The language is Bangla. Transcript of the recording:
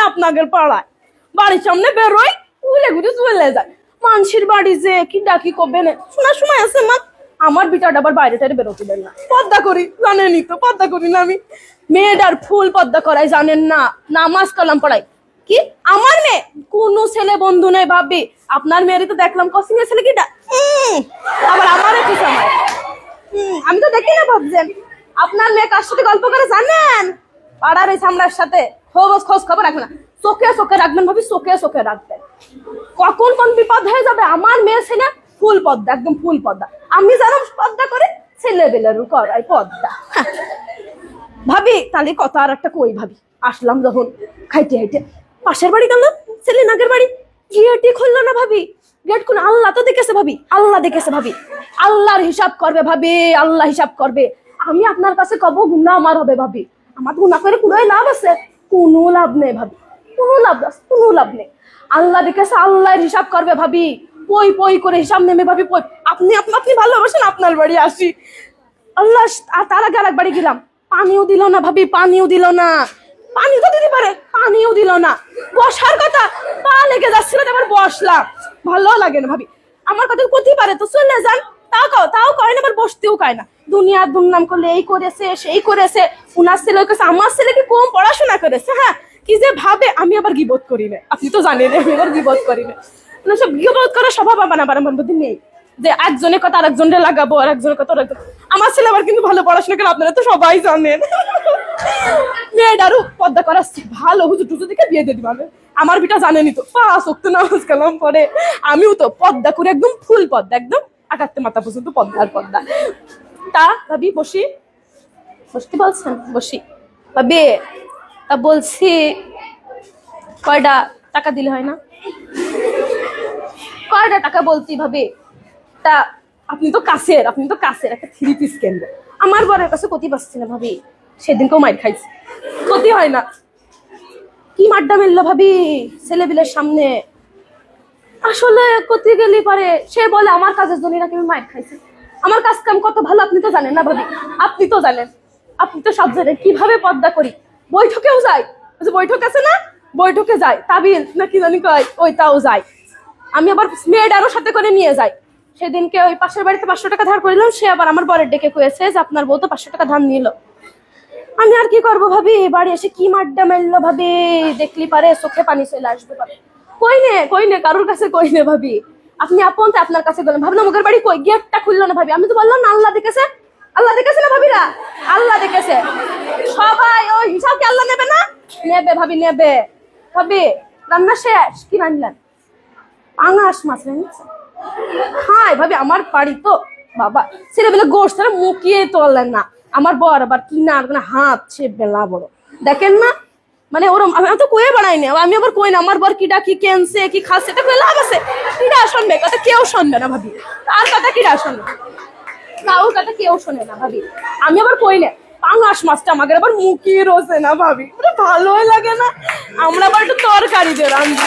না আপনাদের পাড়ায়, বাড়ির সামনে বেরোয় উলে ঘুরে চলে যায়। মানুষের বাড়ি যে কি ডাকি করবে না, শোনার সময় আছে মা। আমার বিটাটা আবার বাইরে টাইরে বেরোতে দেন না, পর্দা করি জানেনই তো, পর্দা করি না আমি। মেয়েটার ফুল পর্দা করাই জানেন না, নামাজ কালাম পড়াই। কি আমার মেয়ে? কোন ছেলে বন্ধু নেই ভাবি, আপনার মেয়েরই তো দেখলাম কসিং এর ছেলে কিটা, আবার আমার কি সময় আমি তো দেখি না ভাবছেন। আপনার মেয়ে কার সাথে গল্প করে জানেন? পাড়ার ওই সামরার সাথে। খোঁজ খবর রাখবেন না, চোখে চোখে রাখবেন ভাবি, চোখে চোখে রাখবেন। কখন কোন বিপদ হয়ে যাবে। আমার মেয়ে ছেলে ফুল পদ্মা, একদম ফুল পদ্মা। আমি জানো পদ্মা করে, ছেলে বেলেরও করাই পদ্মা। ভাবি তাহলে কথা আর একটা কই ভাবি, আসলাম যখন খাইতে খাইতে পাশের বাড়ি গেলাম, ছেলে নাগের বাড়ি, গেটই খুললো না ভাবি। গেট খুলে, আল্লাহ তো দেখেছে ভাবি, আল্লাহ দেখেছে ভাবি। আল্লাহর হিসাব করবে ভাবি, আল্লাহ হিসাব করবে। আমি আপনার কাছে কব গুনাহ আমার হবে ভাবি, আমার গুনাহ করে কোনো লাভ আছে? কোনো লাভ নেই ভাবি, কোনো লাভ নেই। আল্লাহ দেখেছে, আল্লাহর হিসাব করবে ভাবি। পই পই করে হিসাব নেমে ভাবি, পই আপনি ভালোবাসেন, আপনার বাড়ি আসি। আল্লাহ, আর তার আগে আরেক বাড়ি গেলাম, পানিও দিল না ভাবি, পানিও দিল না। পানি তো দিতে পারে, পানিও দিল না। বসার কথা, পা লেগে যাচ্ছিল, এবার বসলাম, ভালো লাগে না ভাবি। আমার কথা করতে পারে তো চলে যান, তাও কয় না, আবার বসতেও কয় না। দুনিয়ার দুর্নাম করলে এই করেছে সেই করেছে, উনার ছেলে কাছে আমার ছেলে কি কম পড়াশোনা করেছে, হ্যাঁ কি যে ভাবে। আমি আবার গিবত করি না, আপনি তো জানেন আমি আবার গিবত করি না। সব গিবত করার স্বভাব আমার মধ্যে নেই, যে একজনের কথা আরেকজনের লাগাবো, আর একজনের কথা আমার ছেলে আবার কিন্তু ভালো পড়াশোনা করে, আপনারা তো সবাই জানেন। মেয়েটারও পর্দা করা ভালো, হুজুর টুজুর দিকে বিয়ে দিয়ে দিবে। আমার বিটা জানেনি তো, 5 ওয়াক্ত নামাজ কালাম পড়ে। আমিও তো পর্দা করে একদম ফুল পর্দা, একদম আকাতে মাথা পর্যন্ত পর্দা। তা ভাবি বসতে বলছেন, বসি ভাবি। তা বলছি কয়টা টাকা দিলে হয় না? কয়টা টাকা বলছি ভাবি। তা আপনি তো কাছের একটা 3 পিস কেনবো। আমার বরের কাছে ক্ষতি পাচ্ছি না ভাবি, সেদিনকেও মাইর খাইছি, ক্ষতি হয় না। কি মাড্ডা মেললো ভাবি ছেলেবিলের সামনে। আসলে ক্ষতি গেলে পারে সে বলে আমার কাজের জন্য নাকি আমি মাইর খাইছি। আমার কাজ কাম কত ভালো আপনি তো জানেন না ভাবি, আপনি তো জানেন, আপনি তো সব জানেন কিভাবে পর্দা করি। বৈঠকেও যাই, বৈঠক আছে না, বৈঠকে যাই, তাবিল নাকি জানি কয়, ওইটাও যাই। আমি আবার মেয়েটারও সাথে করে নিয়ে যাই। সেদিনকে ওই পাশের বাড়িতে 500 টাকা ধার করিলাম, সে আবার আমার বরের ডেকে কয়েছে যে আপনার বউ তো 500 টাকা ধার নিল। আমি আর কি করবো ভাবি, বাড়ি এসে কি মাড্ডা মেললো ভাবি, দেখলি পারে চোখে পানি চলে আসবে পারে। কই নে কারোর কাছে কই নে ভাবি। আপনি আপন তো আপনার কাছে গেলেন, ভাবলাম ওদের বাড়ি কই, গেটটা খুললো না ভাবি। আমি তো বললাম না আল্লাহ দেখেছে না ভাবিরা, আল্লাহ দেখেছে। সবাই ওই হিসাব কি আল্লাহ নেবে না? নেবে ভাবি, নেবে ভাবি। রান্না শেষ, কি রান্নালেন? পাঙাশ মাছ রান্না। হাই ভাবি, আমার বাড়ি তো বাবা ছেলেবেলে গোষ্ঠ মুখিয়ে তোলেন না। আমার বর আবার কিনার হাত সে বেলা বড়, দেখেন না, মানে ওরম। আমি তো কয়ে বাড়াই না, আমি আবার কই না আমার বর কিডা কি কেনছে কি খাচ্ছে, এটা কয়ে লাভ আছে? কিডা শুনবে কথা? কেউ শুনবে না ভাবি, তার কথা কিডা শুনবে? কাউর কথা কেউ শোনে না ভাবি। আমি আবার কই না পাঙাশ মাছটা আমাকে আবার মুখিয়ে রোজে না ভাবি, ভালোই লাগে না। আমরা আবার একটু তরকারি দিয়ে রান্না।